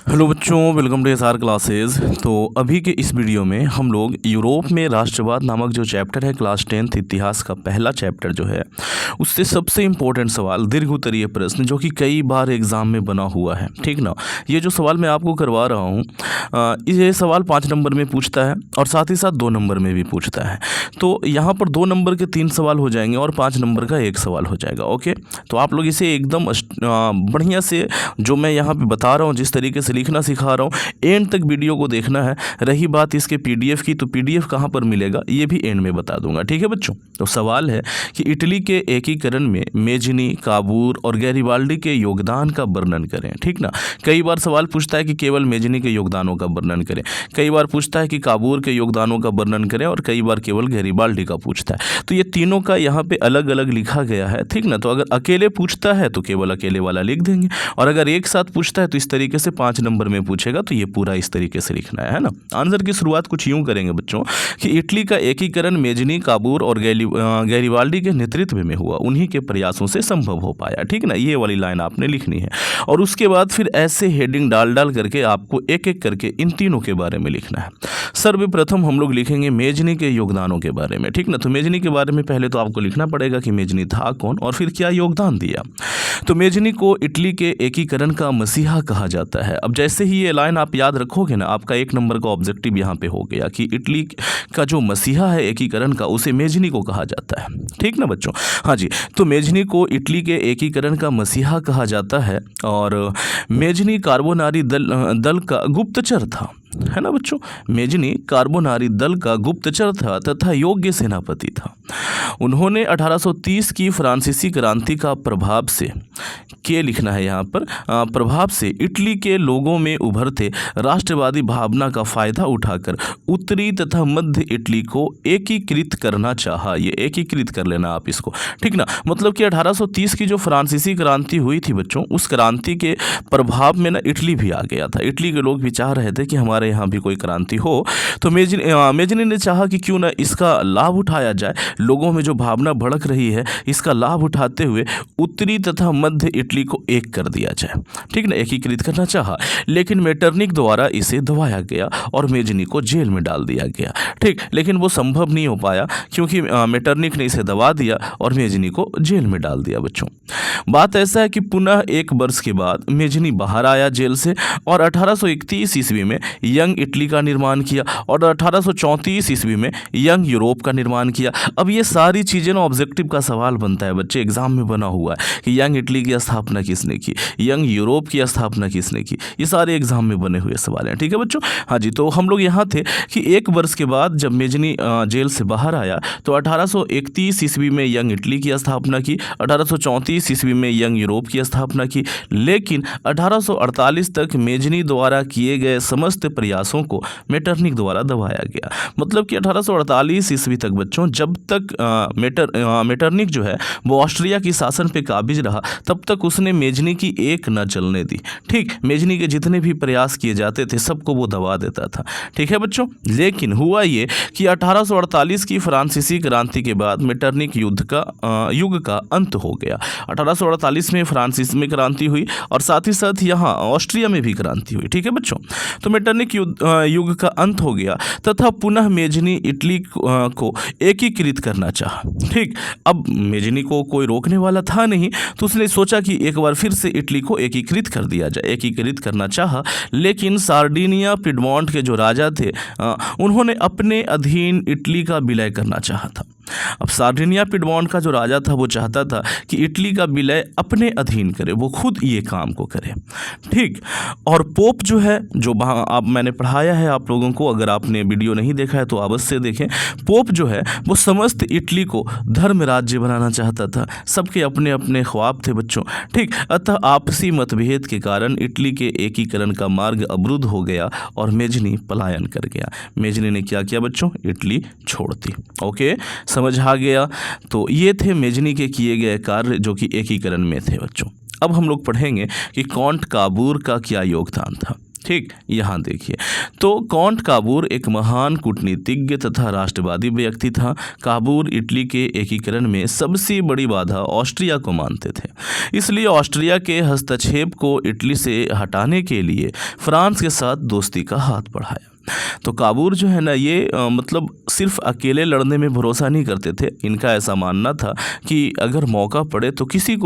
Hello बच्चों, welcome to SR classes. तो अभी के इस वीडियो में हम लोग यूरोप में राष्ट्रवाद नामक जो चैप्टर है क्लास 10th इतिहास का पहला चैप्टर जो है उससे सबसे इम्पोर्टेंट सवाल, दीर्घ उत्तरीय प्रश्न जो कि कई बार एग्जाम में बना हुआ है, ठीक ना। ये जो सवाल मैं आपको करवा रहा हूँ ये सवाल 5 नंबर में पूछता है और साथ ही साथ 2 नंबर में भी पूछता है। तो यहाँ पर 2 नंबर के 3 सवाल हो जाएंगे और 5 नंबर का 1 सवाल हो जाएगा। ओके, तो आप लोग इसे एकदम बढ़िया से जो मैं यहाँ पे बता रहा हूँ, जिस तरीके से लिखना सिखा रहा हूँ, एंड तक वीडियो को देखना है। रही बात इसके पीडीएफ की, तो पीडीएफ कहाँ पर मिलेगा ये भी एंड में बता दूंगा, ठीक है बच्चों। तो सवाल है कि इटली के एकीकरण में मेजनी, काबूर और गैरिबाल्डी के योगदान का वर्णन करें, ठीक ना। कई बार सवाल पूछता है कि केवल मेजनी के योगदानों का वर्णन करें, कई बार पूछता है कि काबूर के योगदानों का वर्णन करें और कई बार केवल गैरिबाल्डी का पूछता है। तो ये तीनों का यहाँ पे अलग अलग लिखा गया है, ठीक ना। तो अगर अकेले पूछता है तो केवल अकेले वाला लिख देंगे, और अगर एक साथ पूछता है तो इस तरीके से 5 नंबर में पूछेगा तो ये पूरा इस तरीके से लिखना है ना। आंसर की शुरुआत कुछ यूं करेंगे बच्चों कि इटली का एकीकरण मेजनी, काबूर और गैरिबाल्डी के नेतृत्व में हुआ, उन्हीं के प्रयासों से संभव हो पाया, ठीक ना। ये वाली लाइन आपने लिखनी है और उसके बाद फिर ऐसे हेडिंग डाल डाल करके आपको एक एक करके इन तीनों के बारे में लिखना है। सर्वप्रथम हम लोग लिखेंगे मेजनी के योगदानों के बारे में, ठीक ना। तो मेजनी के बारे में पहले तो आपको लिखना पड़ेगा कि मेजनी था कौन और फिर क्या योगदान दिया। तो मेजनी को इटली के एकीकरण का मसीहा कहा जाता है। अब जैसे ही ये लाइन आप याद रखोगे ना, आपका 1 नंबर का ऑब्जेक्टिव यहाँ पे हो गया कि इटली का जो मसीहा है एकीकरण का, उसे मेजनी को कहा जाता है, ठीक ना बच्चों। हाँ जी, तो मेजनी को इटली के एकीकरण का मसीहा कहा जाता है और मेजनी कार्बोनारी दल का गुप्तचर था, है ना बच्चों। मेजनी कार्बोनारी दल का गुप्तचर था तथा योग्य सेनापति था। उन्होंने 1830 की फ्रांसीसी क्रांति का प्रभाव से, के लिखना है यहाँ पर, प्रभाव से इटली के लोगों में उभरते राष्ट्रवादी भावना का फायदा उठाकर उत्तरी तथा मध्य इटली को एकीकृत करना चाहा। ये एकीकृत कर लेना आप इसको, ठीक ना। मतलब कि 1830 की जो फ्रांसीसी क्रांति हुई थी बच्चों, उस क्रांति के प्रभाव में ना इटली भी आ गया था। इटली के लोग भी चाह रहे थे कि हमारे यहाँ भी कोई क्रांति हो, तो मेजनी ने चाहा कि क्यों ना इसका लाभ उठाया जाए। लोगों में जो भावना भड़क रही है, इसका लाभ उठाते हुए उत्तरी तथा मध्य इटली को एक कर दिया जाए, ठीक ना। एकीकृत करना चाहा, लेकिन मेटरनिक द्वारा इसे दबाया गया और मेजनी को जेल में डाल दिया गया, ठीक। लेकिन वो संभव नहीं हो पाया क्योंकि मेटरनिक ने इसे दबा दिया और मेजनी को जेल में डाल दिया बच्चों। बात ऐसा है कि पुनः 1 वर्ष के बाद मेजनी बाहर आया जेल से और 1831 ईस्वी में यंग इटली का निर्माण किया और 1834 ईस्वी में यंग यूरोप का निर्माण किया। अब ये सारी चीज़ें ना ऑब्जेक्टिव का सवाल बनता है बच्चे, एग्जाम में बना हुआ है कि यंग इटली की स्थापना किसने की, यंग यूरोप की स्थापना किसने की। ये सारे एग्जाम में बने हुए सवाल हैं, ठीक है बच्चों। हाँ जी, तो हम लोग यहाँ थे कि 1 वर्ष के बाद जब मेजनी जेल से बाहर आया तो 1831 ईस्वी में यंग इटली की स्थापना की, 1834 ईस्वी में यंग यूरोप की स्थापना की, लेकिन 1848 तक मेजनी द्वारा किए गए समस्त प्रयासों को मेटरनिक द्वारा दबाया गया। मतलब कि 1848 ईस्वी तक बच्चों, जब तक मेटरनिक जो है वो ऑस्ट्रिया की शासन पे काबिज रहा, तब तक उसने मेजनी की एक न चलने दी, ठीक। मेजनी के जितने भी प्रयास किए जाते थे सबको वो दबा देता था, ठीक है बच्चों। लेकिन हुआ ये कि 1848 की फ्रांसीसी क्रांति के बाद मेटरनिक युग का अंत हो गया। 1848 में फ्रांसिस में क्रांति हुई और साथ ही साथ यहाँ ऑस्ट्रिया में भी क्रांति हुई, ठीक है बच्चों। तो मेटरनिक युग का अंत हो गया तथा पुनः मेजनी इटली को एकीकृत करना चाहा, ठीक। अब मेजनी को कोई रोकने वाला था नहीं, तो उसने सोचा कि एक बार फिर से इटली को एकीकृत कर दिया जाए, एकीकृत करना चाहा। लेकिन सार्डिनिया पिडमॉन्ट के जो राजा थे उन्होंने अपने अधीन इटली का विलय करना चाहा था। अब सार्डिनिया पिडमॉन्ट का जो राजा था वो चाहता था कि इटली का विलय अपने अधीन करे, वो खुद ये काम को करे, ठीक। और पोप जो है, जो आप मैंने पढ़ाया है आप लोगों को, अगर आपने वीडियो नहीं देखा है तो अवश्य देखें। पोप जो है वो समस्त इटली को धर्म राज्य बनाना चाहता था। सबके अपने अपने ख्वाब थे बच्चों, ठीक। अतः आपसी मतभेद के कारण इटली के एकीकरण का मार्ग अवरुद्ध हो गया और मेजनी पलायन कर गया। मेजनी ने क्या किया बच्चों, इटली छोड़ दी। ओके, समझ आ गया। तो ये थे मेजनी के किए गए कार्य जो कि एकीकरण में थे बच्चों। अब हम लोग पढ़ेंगे कि कॉन्ट काबूर का क्या योगदान था, ठीक। यहाँ देखिए, तो काउंट काबूर एक महान कूटनीतिज्ञ तथा राष्ट्रवादी व्यक्ति था। काबूर इटली के एकीकरण में सबसे बड़ी बाधा ऑस्ट्रिया को मानते थे, इसलिए ऑस्ट्रिया के हस्तक्षेप को इटली से हटाने के लिए फ्रांस के साथ दोस्ती का हाथ बढ़ाया। तो काबूर जो है ना ये मतलब सिर्फ अकेले लड़ने में भरोसा नहीं करते थे। इनका ऐसा मानना था कि अगर मौका पड़े तो किसी की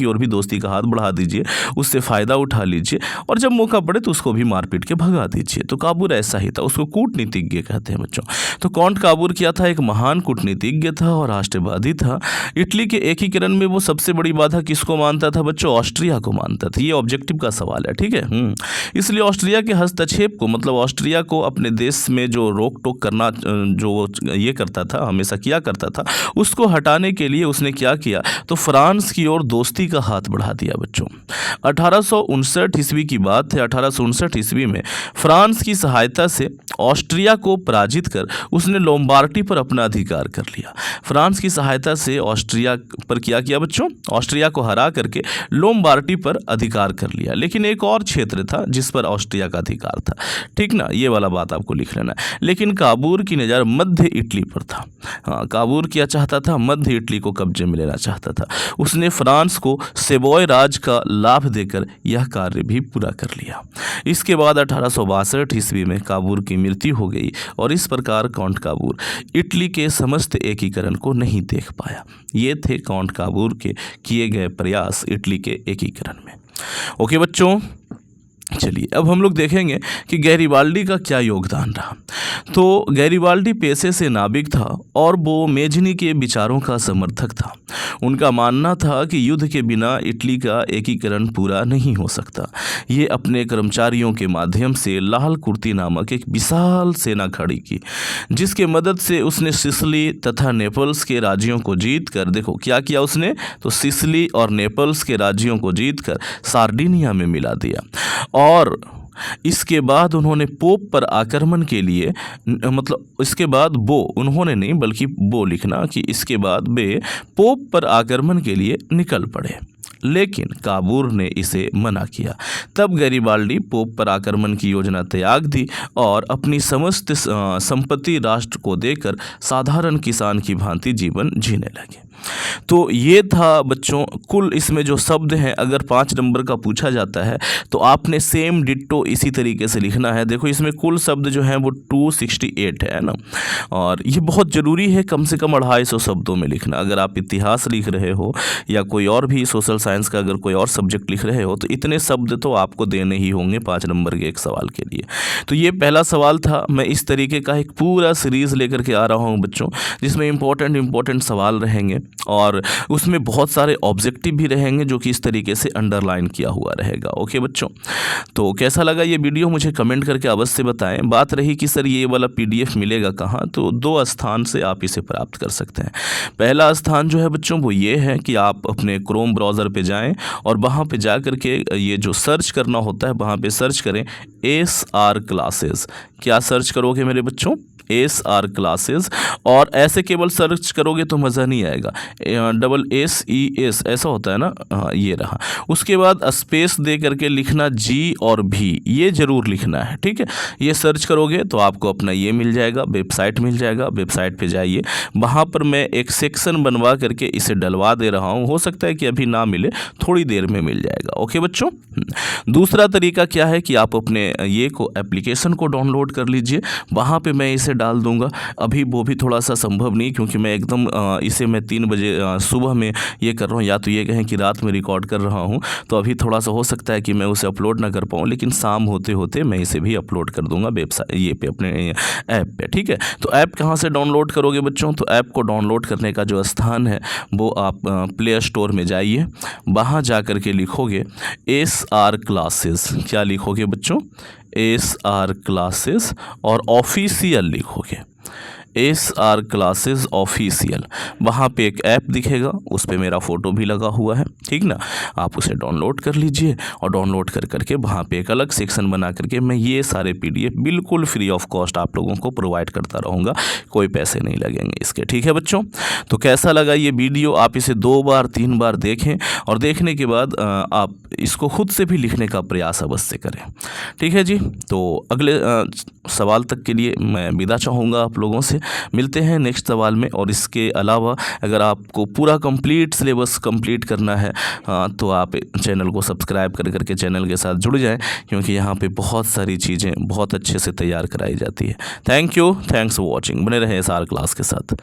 ओर भी दोस्ती का हाथ बढ़ा दीजिए, उससे फ़ायदा उठा लीजिए, और जब मौका पड़े तो उसको भी मार पीट के भगा दीजिए। तो काबूर ऐसा ही था, उसको कूटनीतिज्ञ कहते हैं बच्चों। तो काउंट काबूर क्या था? एक महान कूटनीतिज्ञ था और राष्ट्रवादी था। इटली के एकीकरण में वो सबसे बड़ी बाधा किसको मानता था बच्चों? ऑस्ट्रिया को मानता था। ये ऑब्जेक्टिव का सवाल है, ठीक है। इसलिए ऑस्ट्रिया के हस्तक्षेप को, मतलब ऑस्ट्रिया को अपने देश में जो रोक टोक करना जो ये करता था, हमेशा किया करता था, उसको हटाने के लिए उसने क्या किया? तो फ्रांस की ओर दोस्ती का हाथ बढ़ा दिया बच्चों। 1859 ईस्वी की बात है। 1859 ईस्वी में फ्रांस की सहायता से ऑस्ट्रिया को पराजित कर उसने लोम्बार्डी पर अपना अधिकार कर लिया। फ्रांस की सहायता से ऑस्ट्रिया पर क्या किया बच्चों? ऑस्ट्रिया को हरा करके लोम्बार्डी पर अधिकार कर लिया। लेकिन एक और क्षेत्र था जिस पर ऑस्ट्रिया का अधिकार था, ठीक ना, ये वाला बात आपको लिख लेना है। लेकिन काबूर की नज़र मध्य इटली पर था। हाँ, काबूर क्या चाहता था? मध्य इटली को कब्जे में लेना चाहता था। उसने फ्रांस को सेवॉय राज का लाभ देकर यह कार्य भी पूरा कर लिया। इसके बाद 1862 ईस्वी में काबूर की मृत्यु हो गई और इस प्रकार काउंट काबूर इटली के समस्त एकीकरण को नहीं देख पाया। ये थे काउंट काबूर के किए गए प्रयास इटली के एकीकरण में। ओके बच्चों, चलिए अब हम लोग देखेंगे कि गैरिबाल्डी का क्या योगदान रहा। तो गैरिबाल्डी पेशे से नाविक था और वो मेजनी के विचारों का समर्थक था। उनका मानना था कि युद्ध के बिना इटली का एकीकरण पूरा नहीं हो सकता। ये अपने कर्मचारियों के माध्यम से लाल कुर्ती नामक एक विशाल सेना खड़ी की, जिसके मदद से उसने सिसिली तथा नेपल्स के राज्यों को जीत कर, देखो क्या किया उसने, तो सिसिली और नेपल्स के राज्यों को जीत कर सार्डिनिया में मिला दिया। और इसके बाद उन्होंने पोप पर आक्रमण के लिए, मतलब इसके बाद उन्होंने नहीं बल्कि लिखना कि इसके बाद वे पोप पर आक्रमण के लिए निकल पड़े, लेकिन काबूर ने इसे मना किया। तब गैरिबाल्डी पोप पर आक्रमण की योजना त्याग दी और अपनी समस्त संपत्ति राष्ट्र को देकर साधारण किसान की भांति जीवन जीने लगे। तो ये था बच्चों कुल, इसमें जो शब्द हैं अगर 5 नंबर का पूछा जाता है तो आपने सेम डिट्टो इसी तरीके से लिखना है। देखो इसमें कुल शब्द जो हैं वो 268 है ना, और ये बहुत ज़रूरी है कम से कम 250 शब्दों में लिखना। अगर आप इतिहास लिख रहे हो या कोई और भी सोशल साइंस का अगर कोई और सब्जेक्ट लिख रहे हो तो इतने शब्द तो आपको देने ही होंगे 5 नंबर के एक सवाल के लिए। तो ये पहला सवाल था। मैं इस तरीके का एक पूरा सीरीज़ लेकर के आ रहा हूँ बच्चों, जिसमें इंपॉर्टेंट सवाल रहेंगे और उसमें बहुत सारे ऑब्जेक्टिव भी रहेंगे जो कि इस तरीके से अंडरलाइन किया हुआ रहेगा। ओके बच्चों, तो कैसा लगा ये वीडियो मुझे कमेंट करके अवश्य बताएं। बात रही कि सर ये वाला PDF मिलेगा कहाँ, तो 2 स्थान से आप इसे प्राप्त कर सकते हैं। पहला स्थान जो है बच्चों वो ये है कि आप अपने क्रोम ब्राउज़र पे जाएं और वहाँ पे जा कर के ये जो सर्च करना होता है वहाँ पे सर्च करें SR क्लासेस। क्या सर्च करोगे मेरे बच्चों? SR classes. और ऐसे केवल सर्च करोगे तो मज़ा नहीं आएगा, SSES ऐसा होता है ना, हाँ ये रहा। उसके बाद स्पेस दे करके लिखना G और V, ये ज़रूर लिखना है, ठीक है। ये सर्च करोगे तो आपको अपना ये मिल जाएगा, वेबसाइट मिल जाएगा। वेबसाइट पे जाइए, वहाँ पर मैं एक सेक्शन बनवा करके इसे डलवा दे रहा हूँ। हो सकता है कि अभी ना मिले, थोड़ी देर में मिल जाएगा। ओके बच्चों, दूसरा तरीका क्या है कि आप अपने ये को एप्लीकेशन को डाउनलोड कर लीजिए, वहाँ पे मैं इसे डाल दूंगा। अभी वो भी थोड़ा सा संभव नहीं, क्योंकि मैं एकदम इसे मैं 3 बजे सुबह में ये कर रहा हूँ, या तो ये कहें कि रात में रिकॉर्ड कर रहा हूँ, तो अभी थोड़ा सा हो सकता है कि मैं उसे अपलोड ना कर पाऊँ, लेकिन शाम होते होते मैं इसे भी अपलोड कर दूंगा वेबसाइट ये पे, अपने ऐप पे, ठीक है। तो ऐप कहाँ से डाउनलोड करोगे बच्चों? तो ऐप को डाउनलोड करने का जो स्थान है वो आप प्ले स्टोर में जाइए, वहाँ जा कर के लिखोगे SR क्लासेस। क्या लिखोगे बच्चों? SR क्लासेस और ऑफिशियल लिखोगे, SR क्लासेस ऑफिशियल, वहाँ पे एक ऐप दिखेगा, उस पर मेरा फ़ोटो भी लगा हुआ है, ठीक ना। आप उसे डाउनलोड कर लीजिए और डाउनलोड कर करके वहाँ पे एक अलग सेक्शन बना करके मैं ये सारे PDF बिल्कुल फ्री ऑफ कॉस्ट आप लोगों को प्रोवाइड करता रहूँगा, कोई पैसे नहीं लगेंगे इसके, ठीक है बच्चों। तो कैसा लगा ये वीडियो, आप इसे 2 बार 3 बार देखें और देखने के बाद आप इसको खुद से भी लिखने का प्रयास अवश्य करें, ठीक है जी। तो अगले सवाल तक के लिए मैं विदा चाहूँगा आप लोगों से, मिलते हैं नेक्स्ट सवाल में। और इसके अलावा अगर आपको पूरा कंप्लीट सिलेबस कंप्लीट करना है तो आप चैनल को सब्सक्राइब कर करके चैनल के साथ जुड़ जाएं, क्योंकि यहाँ पे बहुत सारी चीज़ें बहुत अच्छे से तैयार कराई जाती है। Thank you, thanks for watching, बने रहें SR क्लास के साथ।